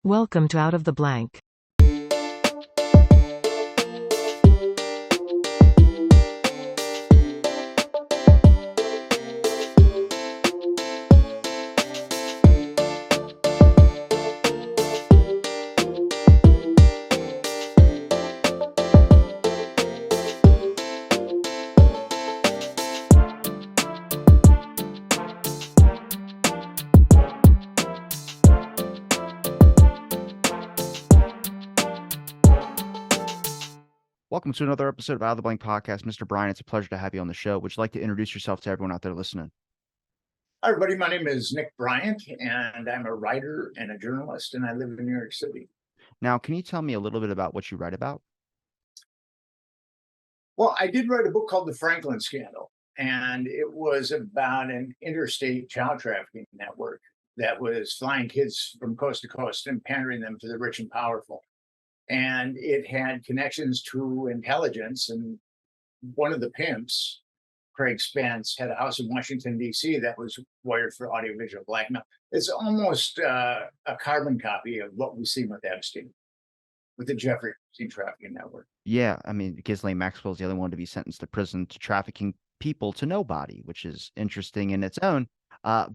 Welcome to Out of the Blank. Welcome to another episode of Out of the Blank Podcast. Mr. Bryant, it's a pleasure to have you on the show. Would you like to introduce yourself to everyone out there listening? Hi, everybody. My name is Nick Bryant, and I'm a writer and a journalist, and I live in New York City. Now, can you tell me a little bit about what you write about? Well, I did write a book called The Franklin Scandal, and it was about an interstate child trafficking network that was flying kids from coast to coast and pandering them to the rich and powerful. And it had connections to intelligence, and one of the pimps, Craig Spence, had a house in Washington, D.C. that was wired for audiovisual blackmail. It's almost a carbon copy of what we've seen with Epstein, with the Jeffrey Epstein trafficking network. Yeah, I mean, Ghislaine Maxwell's the only one to be sentenced to prison to trafficking people to nobody, which is interesting in its own.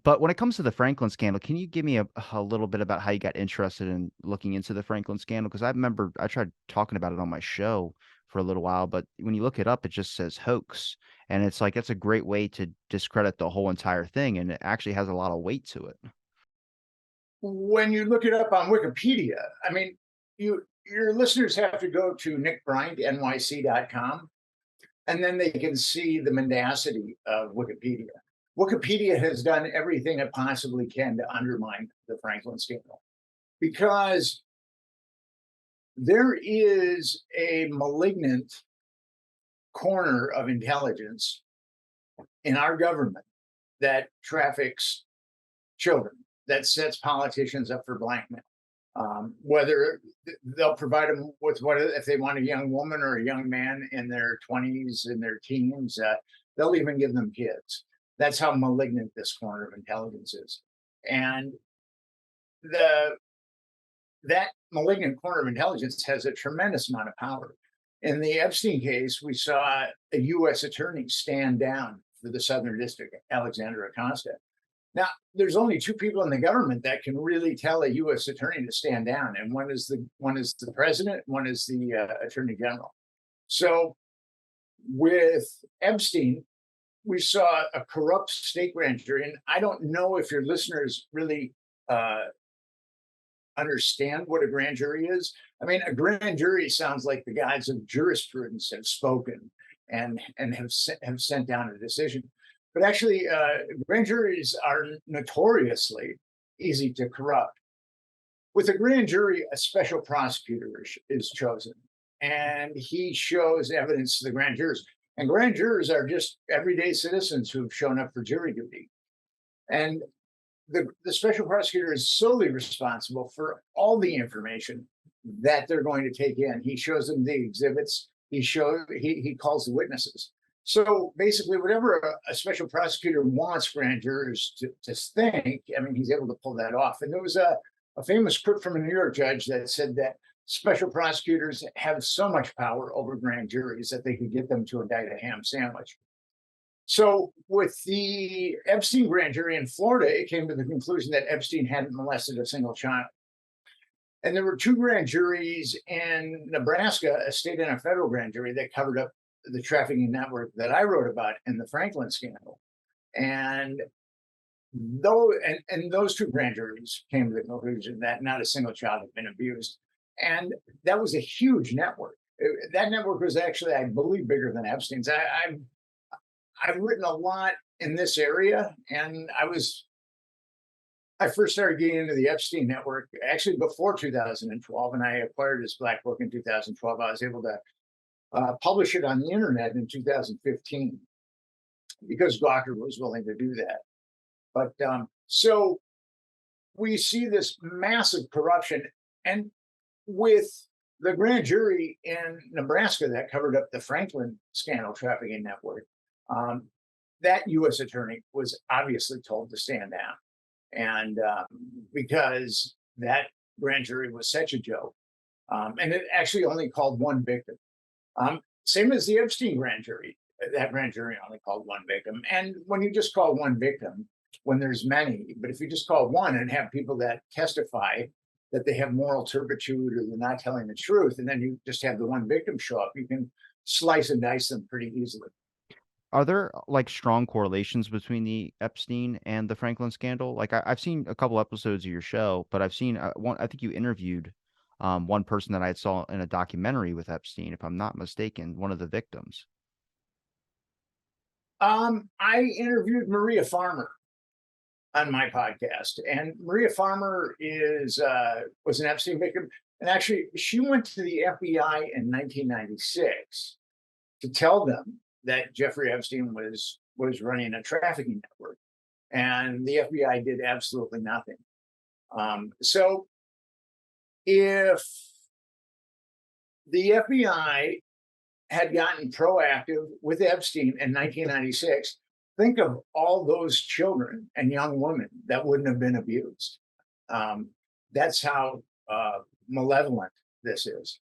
But when it comes to the Franklin scandal, can you give me a little bit about how you got interested in looking into the Franklin scandal? Because I remember I tried talking about it on my show for a little while, but when you look it up, it just says hoax. And it's like, that's a great way to discredit the whole entire thing. And it actually has a lot of weight to it. When you look it up on Wikipedia, I mean, your listeners have to go to nickbryantnyc.com, and then they can see the mendacity of Wikipedia. Wikipedia has done everything it possibly can to undermine the Franklin scandal, because there is a malignant corner of intelligence in our government that traffics children, that sets politicians up for blackmail. Whether they'll provide them with if they want a young woman or a young man in their 20s, in their teens, they'll even give them kids. That's how malignant this corner of intelligence is. And that malignant corner of intelligence has a tremendous amount of power. In the Epstein case, we saw a U.S. attorney stand down for the Southern District, Alexander Acosta. Now, there's only two people in the government that can really tell a U.S. attorney to stand down, and one is the president, one is the attorney general. So, with Epstein, we saw a corrupt state grand jury, and I don't know if your listeners really understand what a grand jury is. I mean, a grand jury sounds like the gods of jurisprudence have spoken and have sent down a decision. But actually, grand juries are notoriously easy to corrupt. With a grand jury, a special prosecutor is chosen, and he shows evidence to the grand jurors. And grand jurors are just everyday citizens who've shown up for jury duty. And the special prosecutor is solely responsible for all the information that they're going to take in. He shows them the exhibits. He calls the witnesses. So basically, whatever a special prosecutor wants grand jurors to think, I mean, he's able to pull that off. And there was a famous quote from a New York judge that said that special prosecutors have so much power over grand juries that they could get them to indict a ham sandwich. So with the Epstein grand jury in Florida, it came to the conclusion that Epstein hadn't molested a single child. And there were two grand juries in Nebraska, a state and a federal grand jury, that covered up the trafficking network that I wrote about in the Franklin scandal. And those two grand juries came to the conclusion that not a single child had been abused. And that was a huge network. That network was actually, I believe, bigger than Epstein's. I've written a lot in this area, and I first started getting into the Epstein network actually before 2012, and I acquired his black book in 2012. I was able to publish it on the internet in 2015 because Gawker was willing to do that. But so we see this massive corruption, and with the grand jury in Nebraska that covered up the Franklin scandal trafficking network, that U.S. attorney was obviously told to stand down, and because that grand jury was such a joke. And it actually only called one victim. Same as the Epstein grand jury. That grand jury only called one victim. And when you just call one victim, when there's many, but if you just call one and have people that testify that they have moral turpitude or they're not telling the truth, and then you just have the one victim show up, you can slice and dice them pretty easily. Are there like strong correlations between the Epstein and the Franklin scandal? Like I've seen a couple episodes of your show, but I've seen one. I think you interviewed one person that I saw in a documentary with Epstein, if I'm not mistaken, one of the victims. I interviewed Maria Farmer on my podcast, and Maria Farmer is was an Epstein victim, and actually she went to the FBI in 1996 to tell them that Jeffrey Epstein was running a trafficking network, and the FBI did absolutely nothing. So if the FBI had gotten proactive with Epstein in 1996, think of all those children and young women that wouldn't have been abused. That's how malevolent this is.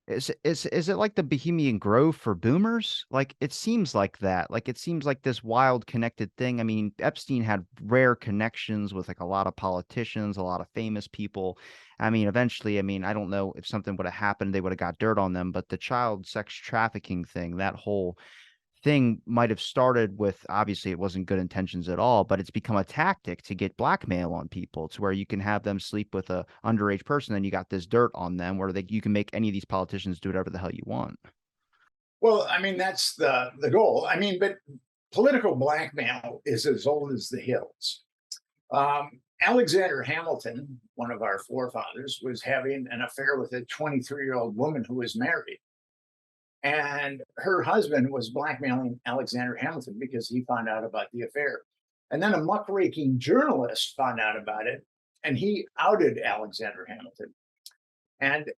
Is it like the Bohemian Grove for boomers? Like it seems like that. Like it seems like this wild connected thing. I mean, Epstein had rare connections with like a lot of politicians, a lot of famous people. I mean, eventually, I mean, I don't know if something would have happened, they would have got dirt on them, but the child sex trafficking thing, that whole thing might have started with obviously it wasn't good intentions at all, but it's become a tactic to get blackmail on people to where you can have them sleep with a underage person and you got this dirt on them where you can make any of these politicians do whatever the hell you want. Well, I mean, that's the goal. I mean, but political blackmail is as old as the hills. Alexander Hamilton, one of our forefathers, was having an affair with a 23-year-old woman who was married. And her husband was blackmailing Alexander Hamilton because he found out about the affair. And then a muckraking journalist found out about it and he outed Alexander Hamilton. And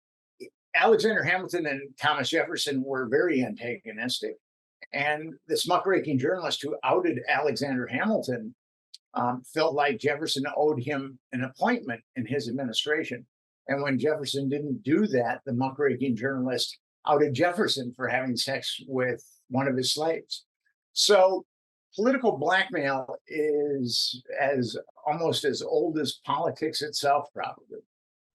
Alexander Hamilton and Thomas Jefferson were very antagonistic. And this muckraking journalist who outed Alexander Hamilton felt like Jefferson owed him an appointment in his administration. And when Jefferson didn't do that, the muckraking journalist outed Jefferson for having sex with one of his slaves. So political blackmail is as almost as old as politics itself, probably.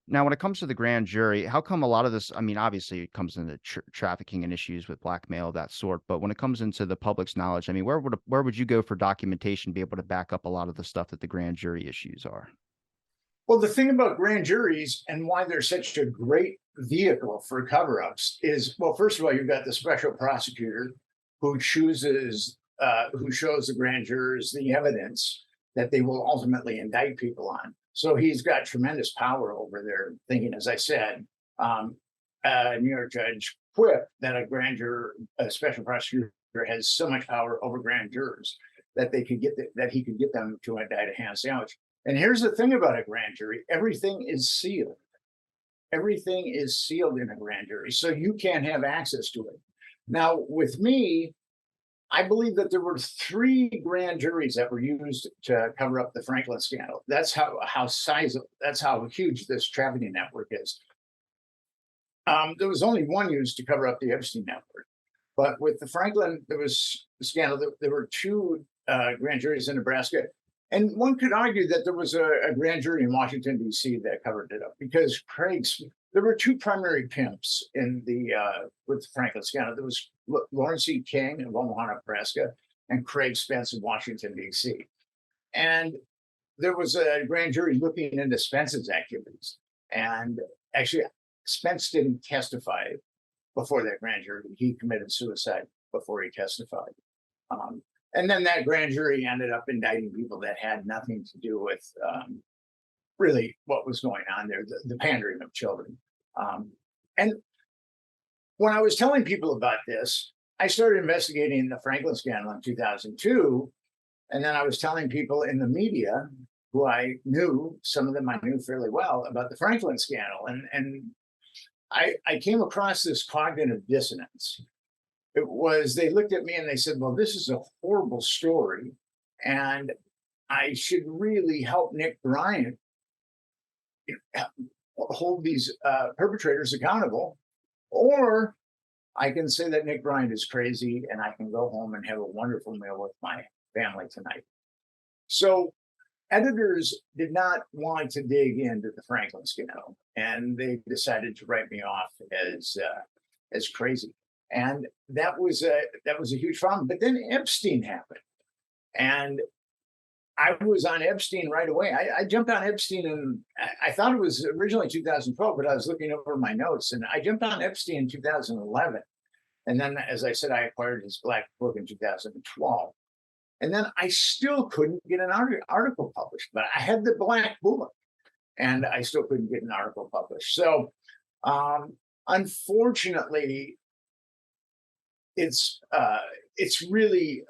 Now, when it comes to the grand jury, how come a lot of this? I mean, obviously, it comes into trafficking and issues with blackmail, that sort. But when it comes into the public's knowledge, I mean, where would you go for documentation, be able to back up a lot of the stuff that the grand jury issues are? Well, the thing about grand juries and why they're such a great vehicle for cover-ups is, well, first of all, you've got the special prosecutor who chooses, who shows the grand jurors the evidence that they will ultimately indict people on. So he's got tremendous power over their thinking. As I said, New York judge quipped that a special prosecutor has so much power over grand jurors that he could get them to indict a ham sandwich. And here's the thing about a grand jury: everything is sealed. Everything is sealed in a grand jury, so you can't have access to it. Now, with me, I believe that there were 3 grand juries that were used to cover up the Franklin scandal. That's that's how huge this trafficking network is. There was only one used to cover up the Epstein network, but with the Franklin, there was the scandal. There were 2 grand juries in Nebraska, and one could argue that there was a grand jury in Washington, D.C. that covered it up because there were 2 primary pimps in with the Franklin scandal. There was Lawrence E. King in Omaha, Nebraska, and Craig Spence in Washington, D.C. And there was a grand jury looking into Spence's activities. And actually, Spence didn't testify before that grand jury. He committed suicide before he testified. And then that grand jury ended up indicting people that had nothing to do with really what was going on there, the pandering of children. And when I was telling people about this, I started investigating the Franklin scandal in 2002. And then I was telling people in the media who I knew, some of them I knew fairly well, about the Franklin scandal. And I came across this cognitive dissonance. It was, they looked at me and they said, well, this is a horrible story. And I should really help Nick Bryant hold these perpetrators accountable, or I can say that Nick Bryant is crazy and I can go home and have a wonderful meal with my family tonight. So editors did not want to dig into the Franklin scandal, and they decided to write me off as crazy. And that was a huge problem. But then Epstein happened, and I was on Epstein right away. I jumped on Epstein, and I thought it was originally 2012, but I was looking over my notes, and I jumped on Epstein in 2011. And then, as I said, I acquired his Black Book in 2012. And then I still couldn't get an article published, but I had the Black Book, and I still couldn't get an article published. So, unfortunately, it's really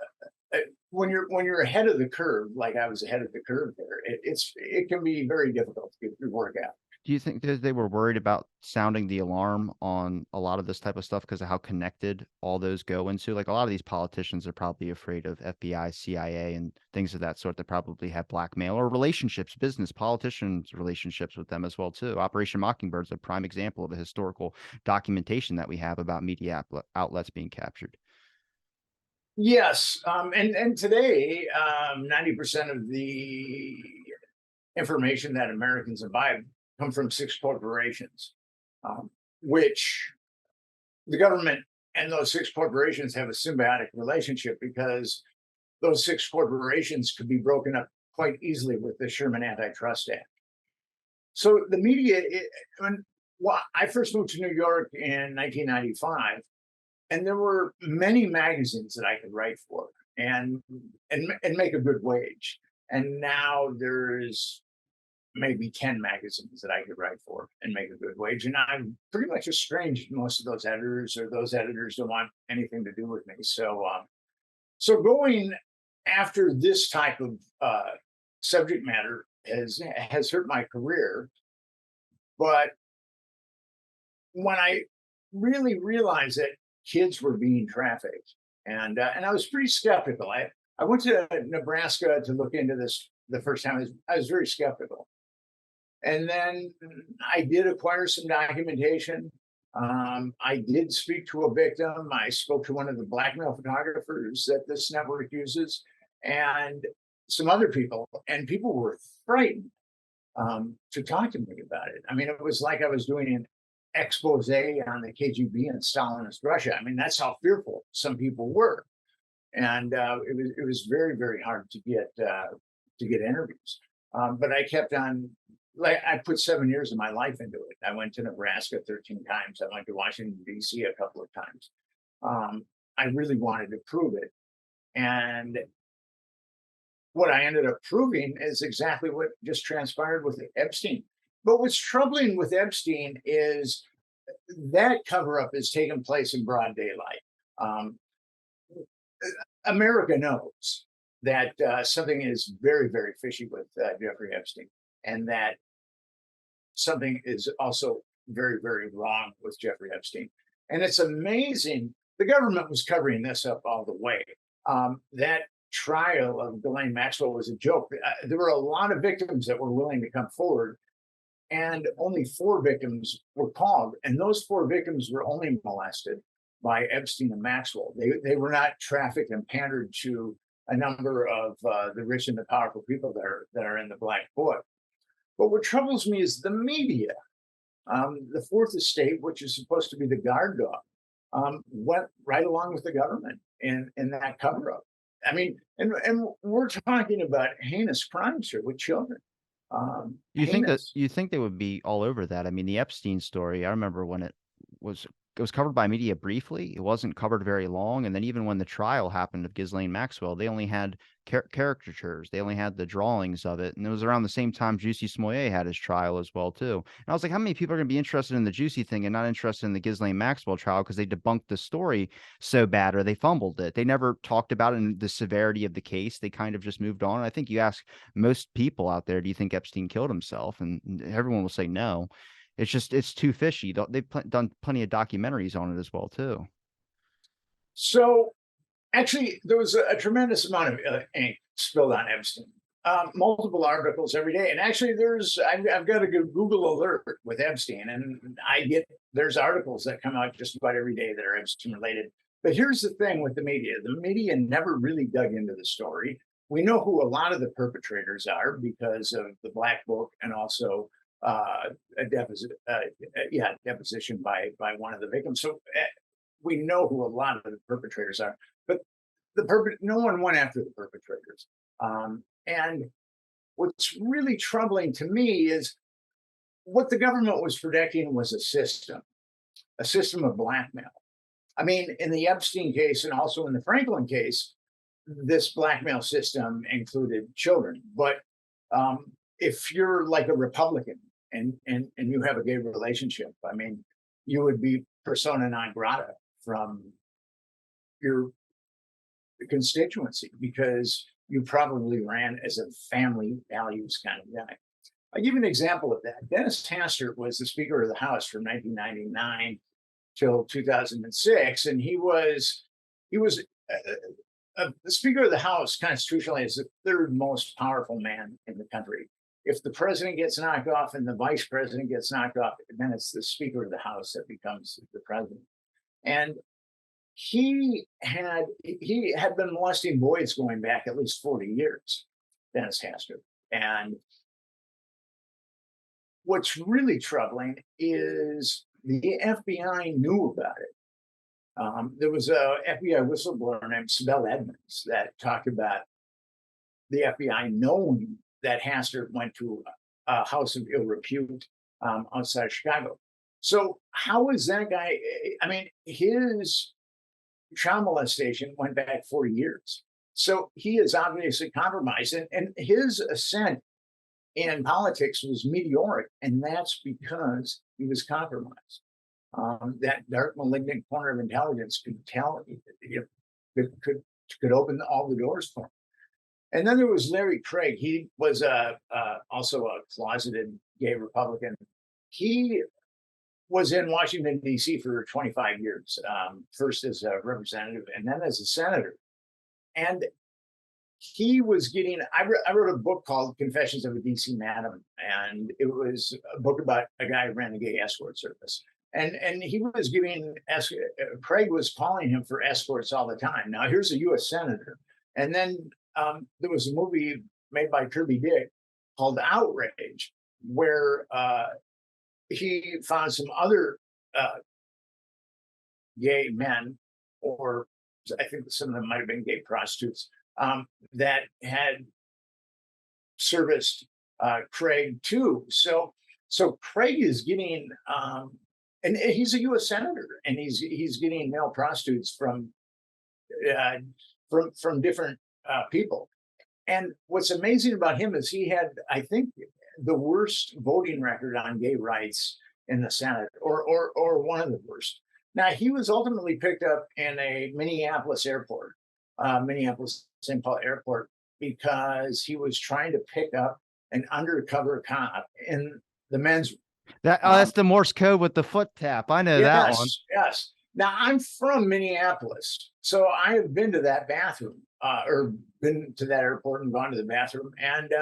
when you're ahead of the curve, like I was ahead of the curve there. It can be very difficult to get your work out. Do you think that they were worried about sounding the alarm on a lot of this type of stuff because of how connected all those go into? Like a lot of these politicians are probably afraid of FBI, CIA, and things of that sort that probably have blackmail or relationships, business politicians' relationships with them as well too. Operation Mockingbird's a prime example of a historical documentation that we have about media outlets being captured. Yes, and today, 90% of the information that Americans imbibe come from 6 corporations, which the government and those 6 corporations have a symbiotic relationship because those 6 corporations could be broken up quite easily with the Sherman Antitrust Act. So the media, well, I first moved to New York in 1995, and there were many magazines that I could write for and make a good wage. And now there's maybe 10 magazines that I could write for and make a good wage. And I'm pretty much estranged most of those editors, or those editors don't want anything to do with me. So going after this type of subject matter has hurt my career. But when I really realized that kids were being trafficked, and I was pretty skeptical. I went to Nebraska to look into this the first time. I was very skeptical. And then I did acquire some documentation. I did speak to a victim. I spoke to one of the blackmail photographers that this network uses, and some other people, and people were frightened to talk to me about it. I mean, it was like I was doing an expose on the KGB and Stalinist Russia. I mean, that's how fearful some people were, and it was very, very hard to get interviews. But I kept on. Like, I put 7 years of my life into it. I went to Nebraska 13 times. I went to Washington, D.C. a couple of times. I really wanted to prove it. And what I ended up proving is exactly what just transpired with Epstein. But what's troubling with Epstein is that cover up has taken place in broad daylight. America knows that something is very, very fishy with Jeffrey Epstein, and that something is also very, very wrong with Jeffrey Epstein. And it's amazing. The government was covering this up all the way. That trial of Ghislaine Maxwell was a joke. There were a lot of victims that were willing to come forward, and only 4 victims were called. And those 4 victims were only molested by Epstein and Maxwell. They were not trafficked and pandered to a number of the rich and the powerful people that are in the Black Book. But what troubles me is the media. The Fourth Estate, which is supposed to be the guard dog, went right along with the government in that cover up. I mean, and we're talking about heinous crimes here with children. You think that Heinous. you think they would be all over that? I mean, the Epstein story, I remember when it was covered by media briefly. It wasn't covered very long, and then even when the trial happened of Ghislaine Maxwell, they only had caricatures. They only had the drawings of it, and it was around the same time Juicy Smollett had his trial as well too. And I was like, how many people are going to be interested in the Juicy thing and not interested in the Ghislaine Maxwell trial because they debunked the story so bad, or they fumbled it. They never talked about it and the severity of the case. They kind of just moved on. And I think you ask most people out there, do you think Epstein killed himself? And everyone will say no. It's too fishy. They've done plenty of documentaries on it as well too. So actually, there was a tremendous amount of ink spilled on Epstein. Multiple articles every day, and actually, I've got a good Google alert with Epstein, and there's articles that come out just about every day that are Epstein related. But here's the thing with the media: the media never really dug into the story. We know who a lot of the perpetrators are because of the Black Book, and also a deposition by one of the victims. So we know who a lot of the perpetrators are, but no one went after the perpetrators. And what's really troubling to me is what the government was protecting was a system of blackmail. I mean, in the Epstein case and also in the Franklin case, this blackmail system included children. But if you're like a Republican and you have a gay relationship, I mean, you would be persona non grata from your constituency because you probably ran as a family values kind of guy. I'll give you an example of that. Dennis Hastert was the Speaker of the House from 1999 till 2006, and he was the Speaker of the House constitutionally is the third most powerful man in the country. If the president gets knocked off and the vice president gets knocked off, then it's the Speaker of the House that becomes the president. And he had been molesting boys going back at least 40 years, Dennis Hastert. And what's really troubling is the FBI knew about it. There was a FBI whistleblower named Sibel Edmonds that talked about the FBI knowing that Hastert went to a house of ill repute outside of Chicago. So how is that guy? I mean, his child molestation went back 40 years. So he is obviously compromised, and his ascent in politics was meteoric, and that's because he was compromised. That dark, malignant corner of intelligence could tell, could open all the doors for him. And then there was Larry Craig. He was also a closeted gay Republican. He was in Washington, D.C. for 25 years, first as a representative and then as a senator. And he was getting, I wrote a book called Confessions of a D.C. Madam, and it was a book about a guy who ran the gay escort service. And he was giving, Craig was calling him for escorts all the time. Now, here's a U.S. senator. And then there was a movie made by Kirby Dick called Outrage, where he found some other gay men, or I think some of them might have been gay prostitutes, that had serviced Craig too. So Craig is getting, and he's a U.S. senator, and he's getting male prostitutes from different people. And what's amazing about him is he had, I think, the worst voting record on gay rights in the Senate, or one of the worst. Now, he was ultimately picked up in a Minneapolis airport, Minneapolis-St. Paul airport, because he was trying to pick up an undercover cop in the men's room. That's the Morse code with the foot tap. I know that one. Yes. Now, I'm from Minneapolis, so I have been to that bathroom, or been to that airport and gone to the bathroom. And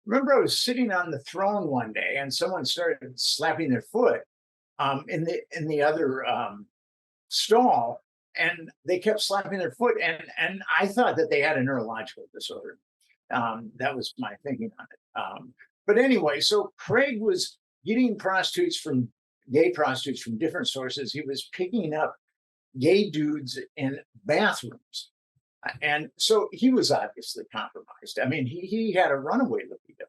remember, I was sitting on the throne one day, and someone started slapping their foot in the other stall, and they kept slapping their foot, and I thought that they had a neurological disorder. That was my thinking on it. But anyway, so Craig was getting gay prostitutes from different sources. He was picking up gay dudes in bathrooms. And so he was obviously compromised. I mean, he had a runaway libido.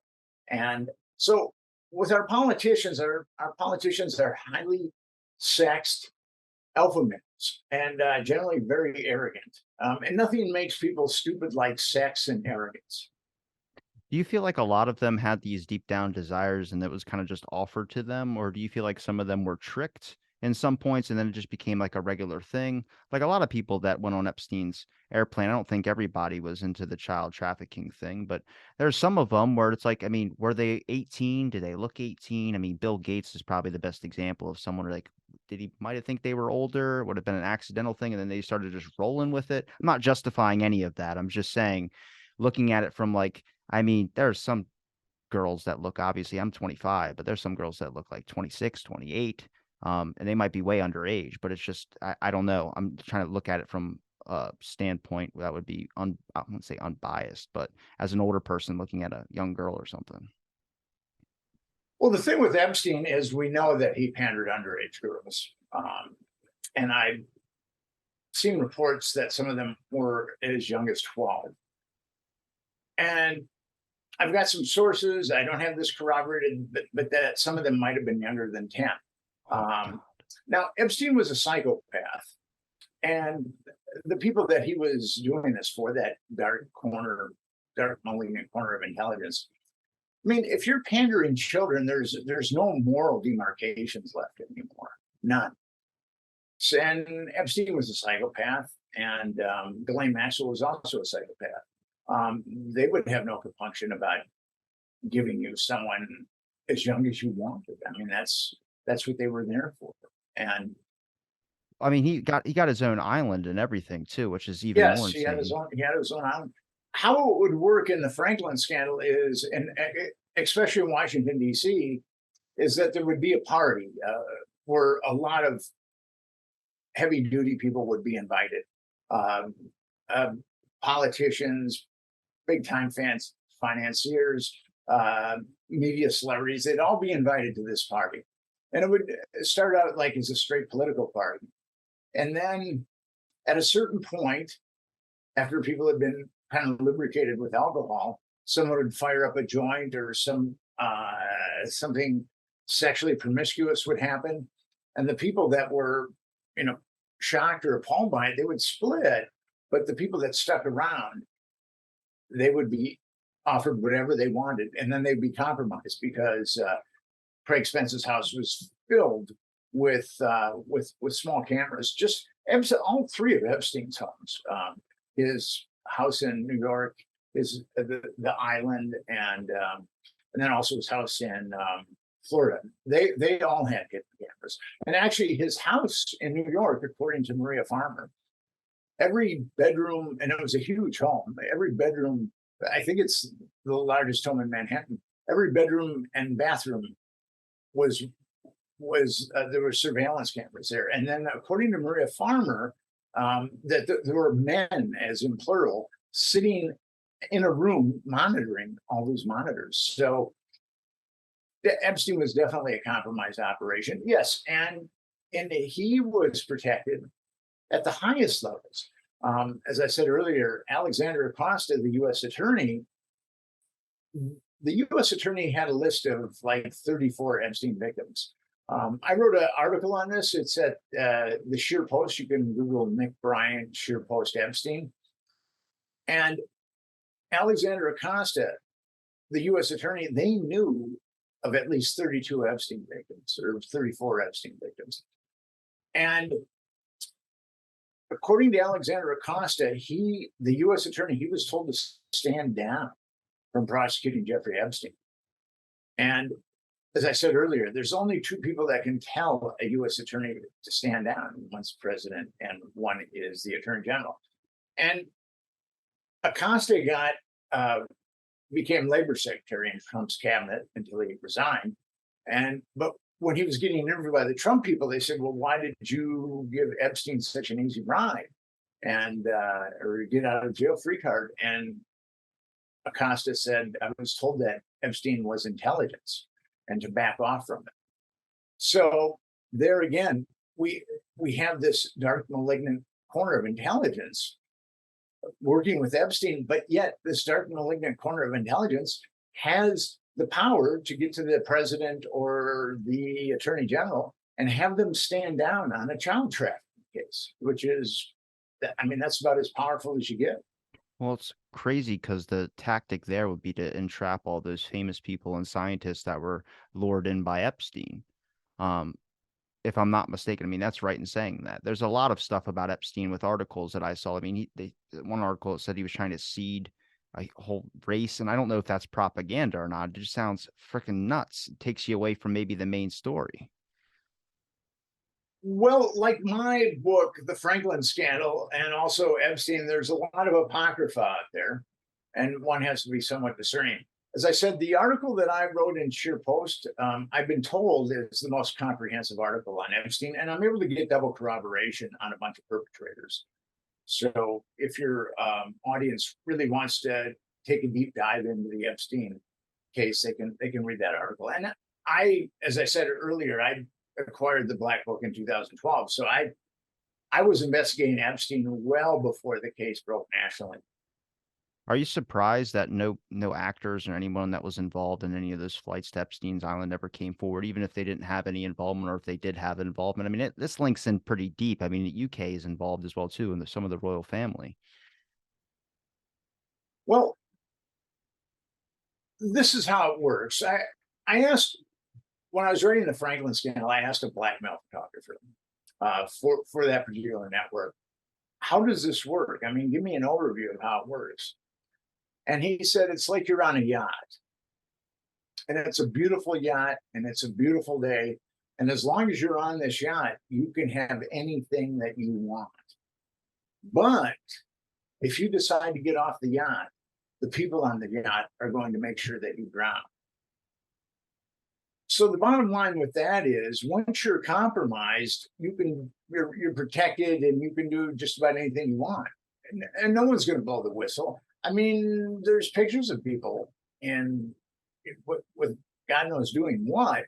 And so with our politicians are highly sexed alpha males, and generally very arrogant. And nothing makes people stupid like sex and arrogance. Do you feel like a lot of them had these deep down desires and that was kind of just offered to them? Or do you feel like some of them were tricked in some points and then it just became like a regular thing? Like a lot of people that went on Epstein's airplane, I don't think everybody was into the child trafficking thing, but there's some of them where it's like, I mean, were they 18? Did they look 18? I mean, Bill Gates is probably the best example of someone like, did he might have think they were older, would have been an accidental thing, and then they started just rolling with it. I'm not justifying any of that. I'm just saying, looking at it from like, I mean, there's some girls that look, obviously I'm 25, but there's some girls that look like 26, 28, and they might be way underage, but it's just I don't know. I'm trying to look at it from a standpoint that would be I wouldn't say unbiased, but as an older person looking at a young girl or something. Well, the thing with Epstein is we know that he pandered underage girls. And I've seen reports that some of them were as young as 12. And I've got some sources. I don't have this corroborated, but that some of them might have been younger than 10. Oh God. Now, Epstein was a psychopath. And the people that he was doing this for, that dark malignant corner of intelligence. I mean, if you're pandering children, there's no moral demarcations left anymore. None. And Epstein was a psychopath, and Ghislaine Maxwell was also a psychopath. They would have no compunction about giving you someone as young as you wanted. I mean, that's what they were there for. And I mean, he got his own island and everything too, which is even more yes, he had his insane. own. He had his own island. How it would work in the Franklin scandal is, and especially in Washington D.C., is that there would be a party where a lot of heavy duty people would be invited. Um, Politicians, big time fans, financiers, media celebrities, they'd all be invited to this party. And it would start out like as a straight political party. And then at a certain point, after people had been kind of lubricated with alcohol, someone would fire up a joint or something sexually promiscuous would happen. And the people that were, shocked or appalled by it, they would split. But the people that stuck around, they would be offered whatever they wanted, and then they'd be compromised because Craig Spence's house was filled with small cameras. Just all three of Epstein's homes, his house in New York, his the island, and then also his house in Florida. They all had hidden cameras, and actually his house in New York, according to Maria Farmer, every bedroom, and it was a huge home. Every bedroom, I think it's the largest home in Manhattan. Every bedroom and bathroom was there were surveillance cameras there. And then, according to Maria Farmer, that there were men, as in plural, sitting in a room monitoring all these monitors. So Epstein was definitely a compromised operation. Yes, and he was protected at the highest levels. As I said earlier, Alexander Acosta, the U.S. attorney, had a list of like 34 Epstein victims. I wrote an article on this. It's at the Sheer Post. You can Google Nick Bryant, Sheer Post Epstein. And Alexander Acosta, the U.S. attorney, they knew of at least 32 Epstein victims or 34 Epstein victims. And according to Alexander Acosta, the U.S. attorney, he was told to stand down from prosecuting Jeffrey Epstein. And as I said earlier, there's only two people that can tell a U.S. attorney to stand down. One's the president, and one is the attorney general. And Acosta became labor secretary in Trump's cabinet until he resigned. But when he was getting interviewed by the Trump people, they said, "Well, why did you give Epstein such an easy ride and or get out of jail free card?" And Acosta said, "I was told that Epstein was intelligence and to back off from it." So there again, we have this dark malignant corner of intelligence working with Epstein, but yet this dark malignant corner of intelligence has the power to get to the president or the attorney general and have them stand down on a child trafficking case, which is, I mean, that's about as powerful as you get. Well, it's crazy because the tactic there would be to entrap all those famous people and scientists that were lured in by Epstein. Um, if I'm not mistaken, I mean, that's right in saying that. There's a lot of stuff about Epstein with articles that I saw. I mean, one article said he was trying to seed a whole race, and I don't know if that's propaganda or not. It just sounds freaking nuts. It takes you away from maybe the main story. Well, like my book, The Franklin Scandal, and also Epstein, there's a lot of apocrypha out there. and one has to be somewhat discerning. As I said, the article that I wrote in Sheer Post, I've been told is the most comprehensive article on Epstein, and I'm able to get double corroboration on a bunch of perpetrators. So if your audience really wants to take a deep dive into the Epstein case, they can read that article. And as I said earlier, I acquired the Black Book in 2012, so I was investigating Epstein well before the case broke nationally. Are you surprised that no actors or anyone that was involved in any of those flights to Epstein's Island ever came forward, even if they didn't have any involvement or if they did have involvement? I mean, this links in pretty deep. I mean, the UK is involved as well too, and some of the royal family. Well, this is how it works. I asked when I was writing the Franklin scandal, I asked a blackmail photographer for that particular network, how does this work? I mean, give me an overview of how it works. And he said, it's like you're on a yacht, and it's a beautiful yacht, and it's a beautiful day. And as long as you're on this yacht, you can have anything that you want. But if you decide to get off the yacht, the people on the yacht are going to make sure that you drown. So the bottom line with that is, once you're compromised, you're protected, and you can do just about anything you want, and no one's going to blow the whistle. I mean, there's pictures of people and with God knows doing what,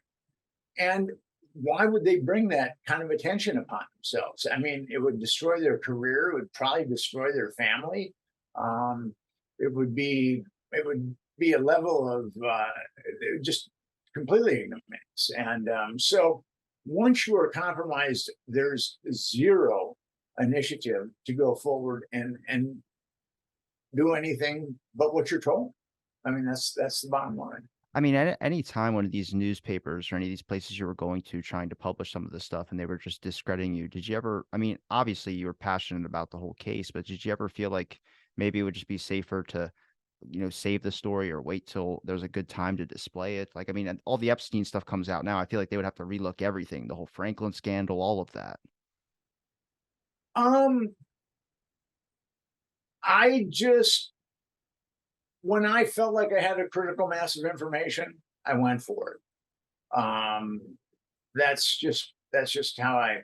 and why would they bring that kind of attention upon themselves? I mean, it would destroy their career. It would probably destroy their family. Um, it would be a level of just completely ignorance. And so once you are compromised, there's zero initiative to go forward and do anything but what you're told. I mean, that's the bottom line. I mean, at any time one of these newspapers or any of these places you were going to trying to publish some of this stuff and they were just discrediting you, did you ever, I mean, obviously you were passionate about the whole case, but did you ever feel like maybe it would just be safer to, save the story or wait till there's a good time to display it? Like, I mean, and all the Epstein stuff comes out now. I feel like they would have to relook everything, the whole Franklin scandal, all of that. Um, I just when I felt like I had a critical mass of information, I went for it. That's just how I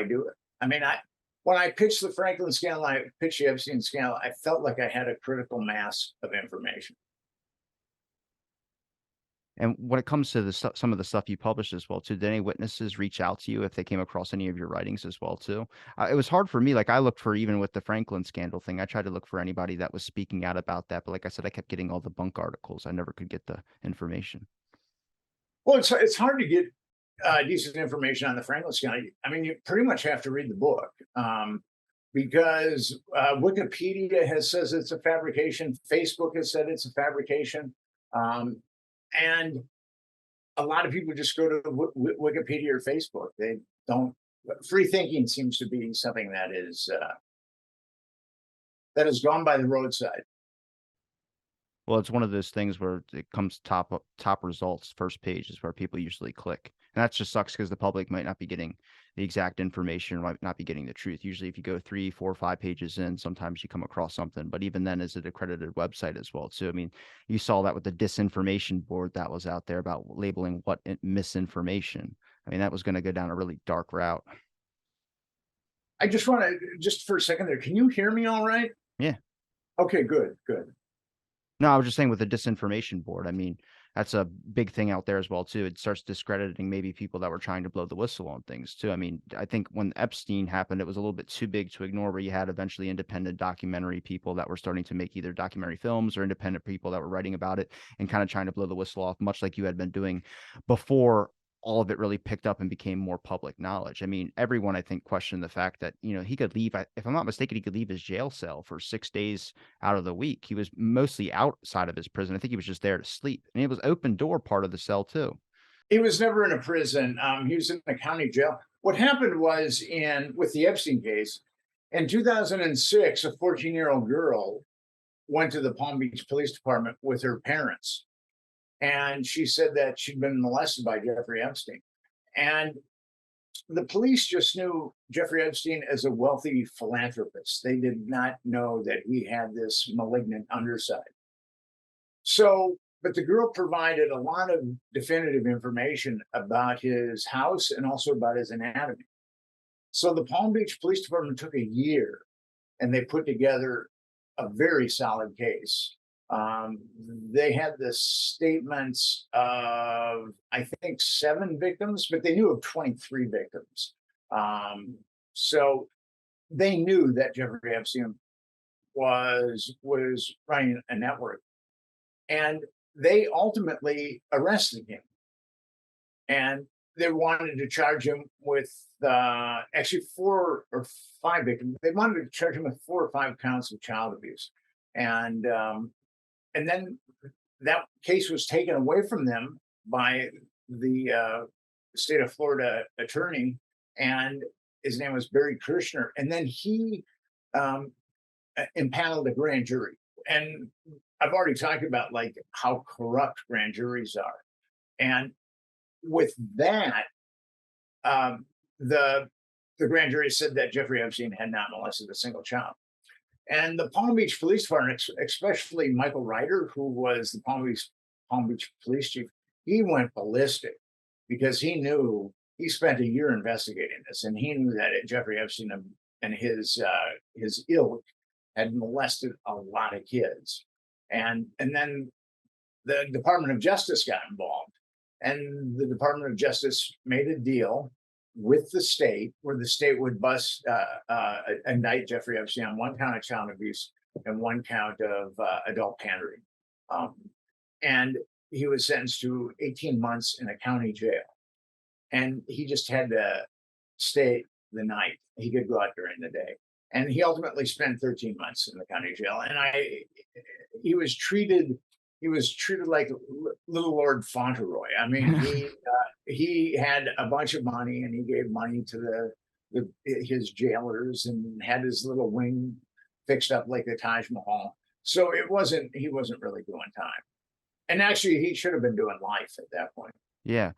do it. I mean, I when I pitched the Franklin scandal, I pitched the Epstein scandal, I felt like I had a critical mass of information. And when it comes to some of the stuff you published as well too, did any witnesses reach out to you if they came across any of your writings as well too? It was hard for me. Like I looked for even with the Franklin scandal thing, I tried to look for anybody that was speaking out about that. But like I said, I kept getting all the bunk articles. I never could get the information. Well, it's hard to get decent information on the Franklin scandal. I mean, you pretty much have to read the book, because Wikipedia says it's a fabrication. Facebook has said it's a fabrication. Um, and a lot of people just go to Wikipedia or Facebook. They don't. Free thinking seems to be something that has gone by the roadside. Well, it's one of those things where it comes top results, first page is where people usually click. And that just sucks because the public might not be getting the exact information, or might not be getting the truth. Usually if you go 3, 4, 5 pages in, sometimes you come across something. But even then, is it accredited website as well? So I mean, you saw that with the disinformation board that was out there about labeling what misinformation. I mean, that was going to go down a really dark route. I just want to just for a second there. Can you hear me all right? Yeah. Okay, good, good. No, I was just saying with the disinformation board. I mean, that's a big thing out there as well too. It starts discrediting maybe people that were trying to blow the whistle on things too. I mean, I think when Epstein happened, it was a little bit too big to ignore, where you had eventually independent documentary people that were starting to make either documentary films or independent people that were writing about it and kind of trying to blow the whistle off, much like you had been doing before all of it really picked up and became more public knowledge. I mean, everyone, I think, questioned the fact that, he could leave, if I'm not mistaken, he could leave his jail cell for 6 days out of the week. He was mostly outside of his prison. I think he was just there to sleep. And it was open door part of the cell too. He was never in a prison. He was in a county jail. What happened was with the Epstein case in 2006, a 14-year-old girl went to the Palm Beach Police Department with her parents, and she said that she'd been molested by Jeffrey Epstein. And the police just knew Jeffrey Epstein as a wealthy philanthropist. They did not know that he had this malignant underside. So, but the girl provided a lot of definitive information about his house and also about his anatomy. So the Palm Beach Police Department took a year and they put together a very solid case. Um, they had the statements of, I think, 7 victims, but they knew of 23 victims. Um, so they knew that Jeffrey Epstein was running a network, and they ultimately arrested him. And they wanted to charge him with actually 4 or 5 victims. They wanted to charge him with 4 or 5 counts of child abuse, and and then that case was taken away from them by the state of Florida attorney, and his name was Barry Kirshner, and then he um, impaneled a grand jury. And I've already talked about like how corrupt grand juries are, and with that, um, the the grand jury said that Jeffrey Epstein had not molested a single child. And the Palm Beach Police Department, especially Michael Ryder, who was the Palm Beach Police Chief, he went ballistic because he knew he spent a year investigating this, and he knew that Jeffrey Epstein and his ilk had molested a lot of kids, and then the Department of Justice got involved, and the Department of Justice made a deal with the state where the state would indict Jeffrey Epstein on 1 count of child abuse and 1 count of adult pandering. Um, and he was sentenced to 18 months in a county jail. And he just had to stay the night. He could go out during the day. And he ultimately spent 13 months in the county jail. And he was treated like little Lord Fauntleroy. I mean, he had a bunch of money, and he gave money to his jailers, and had his little wing fixed up like the Taj Mahal. So he wasn't really doing time. And actually, he should have been doing life at that point. Yeah.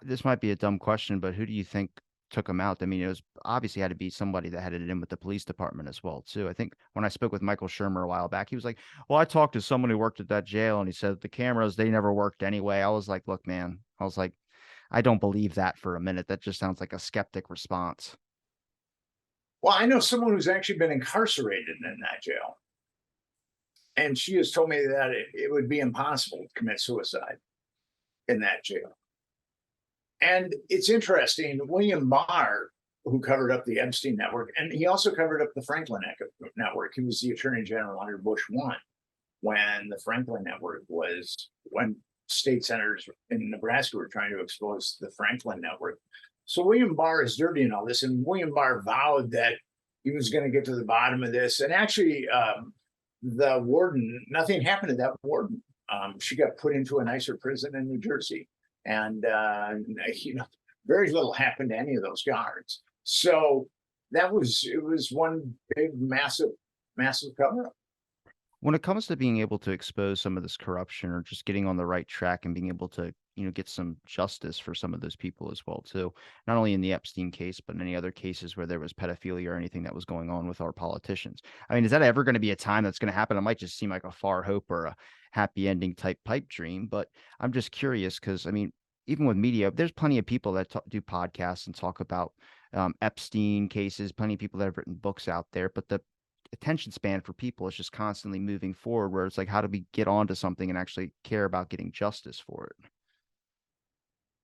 This might be a dumb question, but who do you think took him out? I mean, it was obviously had to be somebody that had it in with the police department as well, too. I think when I spoke with Michael Shermer a while back, he was like, "Well, I talked to someone who worked at that jail, and he said the cameras, they never worked anyway." I was like, "Look, man," I was like, "I don't believe that for a minute. That just sounds like a skeptic response." Well, I know someone who's actually been incarcerated in that jail, and she has told me that it would be impossible to commit suicide in that jail. And it's interesting, William Barr, who covered up the Epstein network, and he also covered up the Franklin network. He was the attorney general under Bush 1 when the Franklin network when state senators in Nebraska were trying to expose the Franklin network. So William Barr is dirty in all this, and William Barr vowed that he was going to get to the bottom of this. And actually, the warden, nothing happened to that warden. She got put into a nicer prison in New Jersey, and very little happened to any of those guards. So it was one big, massive cover up. When it comes to being able to expose some of this corruption, or just getting on the right track and being able to, get some justice for some of those people as well, too, not only in the Epstein case, but in any other cases where there was pedophilia or anything that was going on with our politicians. I mean, is that ever going to be a time that's going to happen? It might just seem like a far hope or a happy ending type pipe dream, but I'm just curious because, I mean, even with media, there's plenty of people that do podcasts and talk about Epstein cases, plenty of people that have written books out there, but the attention span for people is just constantly moving forward, where it's like, how do we get onto something and actually care about getting justice for it?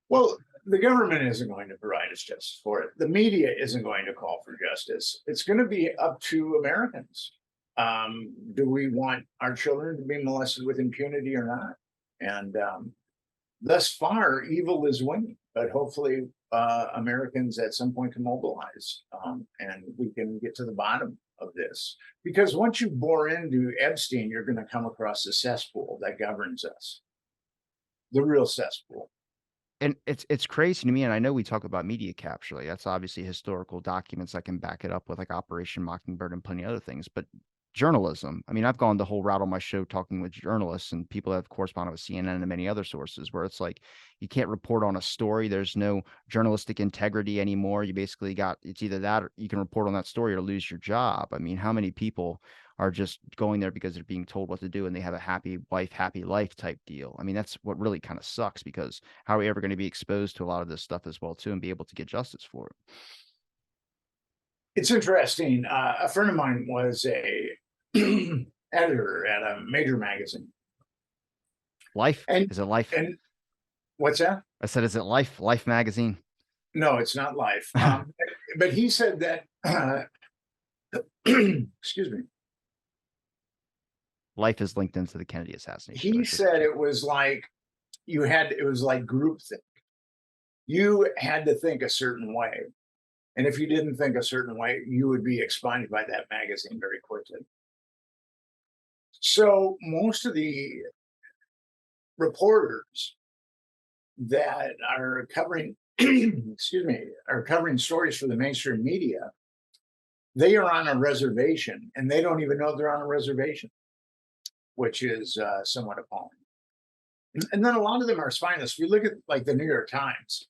Well, the government isn't going to provide us justice for it. The media isn't going to call for justice. It's going to be up to Americans. Do we want our children to be molested with impunity or not? And thus far, evil is winning. But hopefully, Americans at some point can mobilize, and we can get to the bottom of this. Because once you bore into Epstein, you're going to come across the cesspool that governs us, the real cesspool. And it's crazy to me, and I know we talk about media capture, like, that's obviously historical documents that can back it up with, like, Operation Mockingbird and plenty of other things, but journalism. I mean, I've gone the whole route on my show talking with journalists and people that have corresponded with CNN and many other sources where it's like you can't report on a story. There's no journalistic integrity anymore. You basically got it's either that or you can report on that story or lose your job. I mean, how many people are just going there because they're being told what to do and they have a happy wife, happy life type deal? I mean, that's what really kind of sucks because how are we ever going to be exposed to a lot of this stuff as well, too, and be able to get justice for it? It's interesting. A friend of mine was a editor at a major magazine, Life? and Is it Life? and what's that? I said, is it Life? Life magazine? No, it's not Life. But he said that. Excuse me. Life is linked into the Kennedy assassination. He said it was like it was like groupthink. You had to think a certain way, and if you didn't think a certain way, you would be expunged by that magazine very quickly. So most of the reporters that are covering, excuse me, are covering stories for the mainstream media, they are on a reservation and they don't even know they're on a reservation, which is somewhat appalling. And then a lot of them are spineless. We look at like the New York Times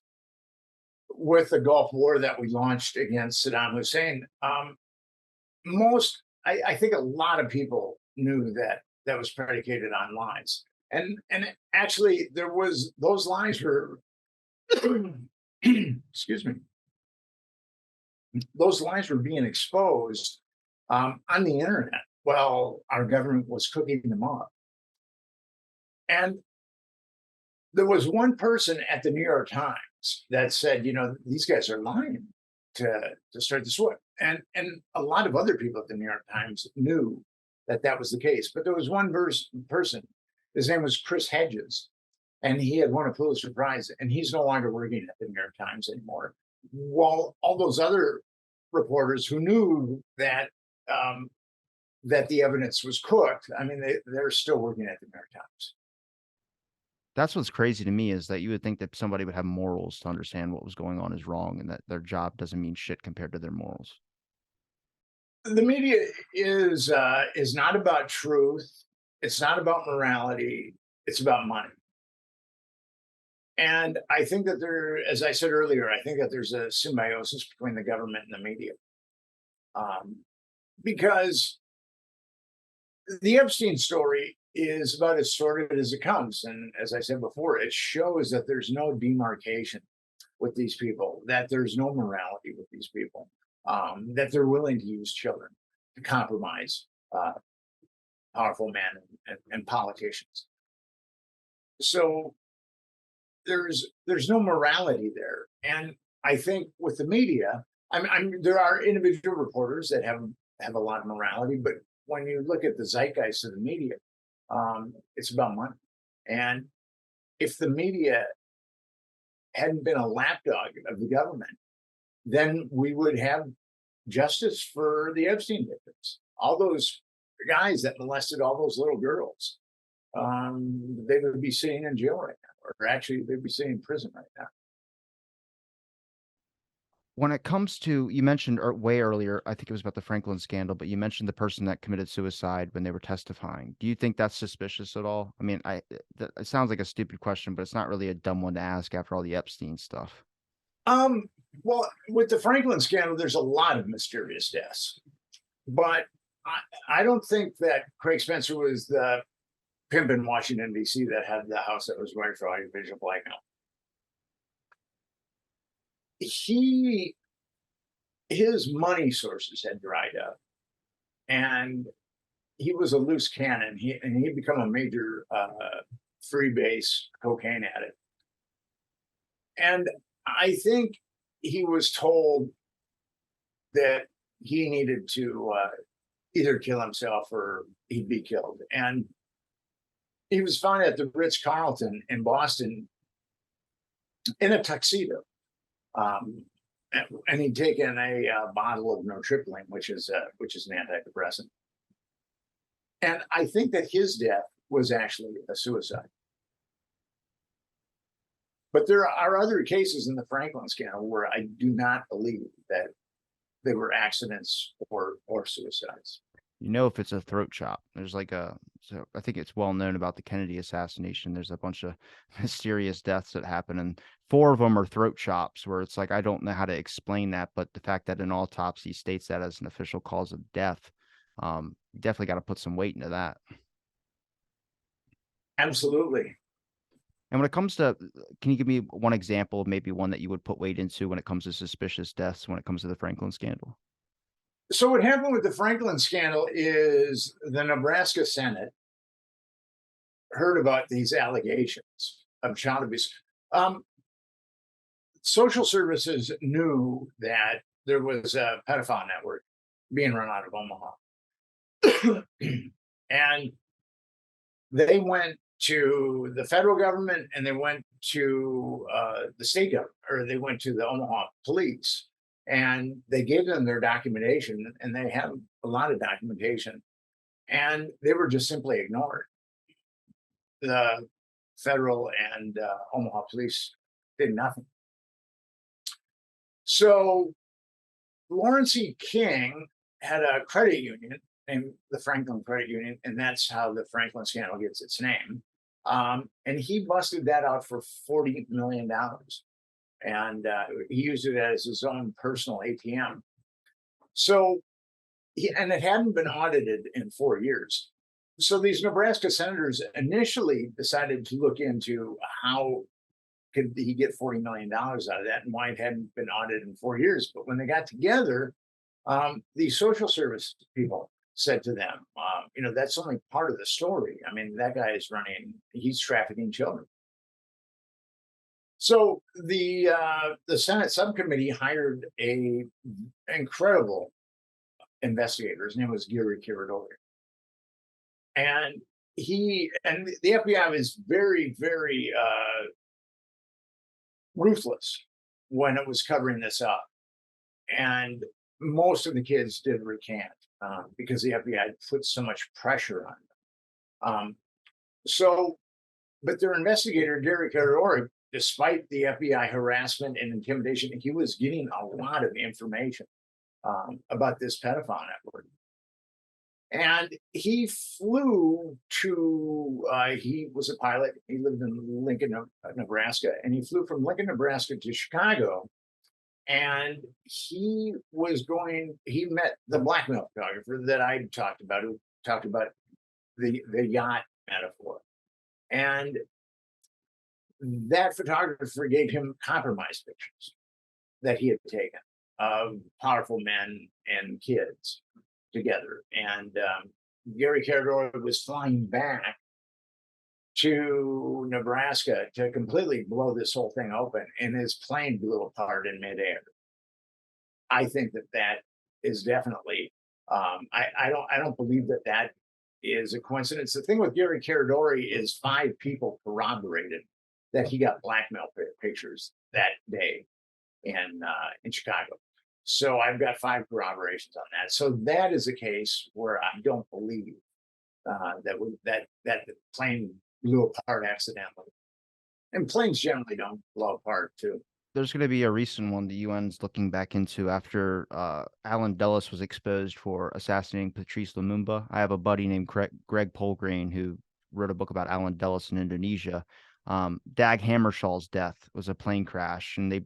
with the Gulf War that we launched against Saddam Hussein. I think a lot of people knew that that was predicated on lies. And actually there was those lies were excuse me, those lies were being exposed on the internet while our government was cooking them up. And there was one person at the New York Times that said, you know, these guys are lying to start this war. And a lot of other people at the New York Times knew that that was the case. But there was one person, his name was Chris Hedges, and he had won a Pulitzer Prize, and he's no longer working at the New York Times anymore. While all those other reporters who knew that that the evidence was cooked, I mean, they're still working at the New York Times. That's what's crazy to me is that you would think that somebody would have morals to understand what was going on is wrong and that their job doesn't mean shit compared to their morals. The media is not about truth. It's not about morality. It's about money. And I think that as I said earlier, I think that there's a symbiosis between the government and the media, because the Epstein story is about as sordid as it comes. And as I said before, it shows that there's no demarcation with these people, that there's no morality with these people, that they're willing to use children to compromise powerful men and politicians. So there's no morality there. And I think with the media, there are individual reporters that have a lot of morality, but when you look at the zeitgeist of the media, it's about money. And if the media hadn't been a lapdog of the government, then we would have justice for the Epstein victims. All those guys that molested all those little girls, they would be sitting in jail right now, or actually they'd be sitting in prison right now. When it comes to, you mentioned way earlier, I think it was about the Franklin scandal, but you mentioned the person that committed suicide when they were testifying. Do you think that's suspicious at all? I mean, it sounds like a stupid question, but it's not really a dumb one to ask after all the Epstein stuff. Um, well, with the Franklin scandal, there's a lot of mysterious deaths, but I don't think that Craig Spencer was the pimp in Washington, D.C. that had the house that was wired for audiovisual blackmail. His money sources had dried up, and he was a loose cannon. He'd become a major free base cocaine addict. And I think he was told that he needed to either kill himself or he'd be killed. And he was found at the Ritz-Carlton in Boston in a tuxedo. And he'd taken a bottle of nortriptyline, which is an antidepressant. And I think that his death was actually a suicide. But there are other cases in the Franklin scandal where I do not believe that they were accidents or suicides. If it's a throat chop. There's like so I think it's well known about the Kennedy assassination. There's a bunch of mysterious deaths that happen, and four of them are throat chops, where it's like, I don't know how to explain that, but the fact that an autopsy states that as an official cause of death, you definitely got to put some weight into that. Absolutely. And when it comes to, can you give me one example of maybe one that you would put weight into when it comes to suspicious deaths when it comes to the Franklin scandal? So what happened with the Franklin scandal is the Nebraska Senate heard about these allegations of child abuse. Um, Social services knew that there was a pedophile network being run out of Omaha. And they went to the federal government and they went to the state government, or they went to the Omaha police, and they gave them their documentation, and they have a lot of documentation, and they were just simply ignored. The federal and Omaha police did nothing. So Lawrence E. King had a credit union named the Franklin Credit Union, and that's how the Franklin scandal gets its name. And he busted that out for $40 million, and he used it as his own personal ATM. So, and it hadn't been audited in 4 years. So these Nebraska senators initially decided to look into how could he get $40 million out of that and why it hadn't been audited in 4 years. But when they got together, the social service people said to them, that's only part of the story. I mean, that guy is he's trafficking children. So the Senate subcommittee hired a incredible investigator. His name was Gary Kiradori. And the FBI was very, very ruthless when it was covering this up. And most of the kids did recant because the FBI put so much pressure on them. But their investigator, Gary Carrori, despite the FBI harassment and intimidation, he was getting a lot of information about this pedophile network. And he flew he was a pilot. He lived in Lincoln, Nebraska, and he flew from Lincoln, Nebraska to Chicago. And he met the blackmail photographer that I talked about, who talked about the yacht metaphor. And that photographer gave him compromise pictures that he had taken of powerful men and kids together. And Gary Carradore was flying back to Nebraska to completely blow this whole thing open, and his plane blew apart in midair. I think that is definitely. I don't believe that is a coincidence. The thing with Gary Carradore is 5 people corroborated that he got blackmail pictures that day in Chicago. So I've got 5 corroborations on that. So that is a case where I don't believe that the plane blew apart accidentally. And planes generally don't blow apart too. There's going to be a recent one the UN's looking back into after Alan Dulles was exposed for assassinating Patrice Lumumba. I have a buddy named Greg Polgrain who wrote a book about Alan Dulles in Indonesia. Dag Hammarskjöld's death was a plane crash, and they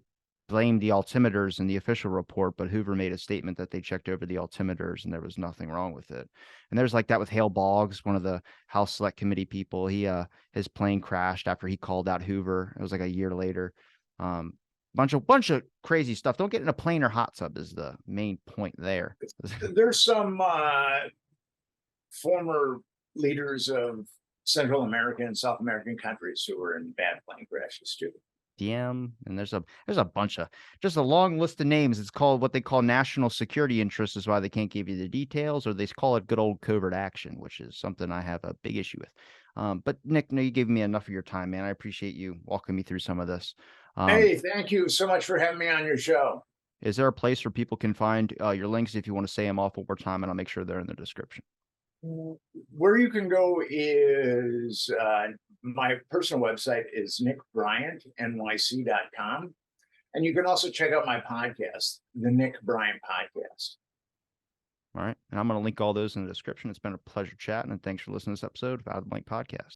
blamed the altimeters in the official report, but Hoover made a statement that they checked over the altimeters and there was nothing wrong with it. And there's like that with Hale Boggs, one of the House Select Committee people. His plane crashed after he called out Hoover. It was like a year later. Bunch of crazy stuff. Don't get in a plane or hot tub is the main point there. There's some former leaders of Central American and South American countries who were in bad plane crashes too. DM, and there's a bunch of, just a long list of names. It's called what they call national security interests, is why they can't give you the details, or they call it good old covert action, which is something I have a big issue with. But Nick, no, you gave me enough of your time, man. I appreciate you walking me through some of this. Hey, thank you so much for having me on your show. Is there a place where people can find your links if you want to say them off one more time, and I'll make sure they're in the description? Where you can go is my personal website is nickbryantnyc.com. And you can also check out my podcast, the Nick Bryant Podcast. All right. And I'm going to link all those in the description. It's been a pleasure chatting, and thanks for listening to this episode of Out of the Blank Podcast.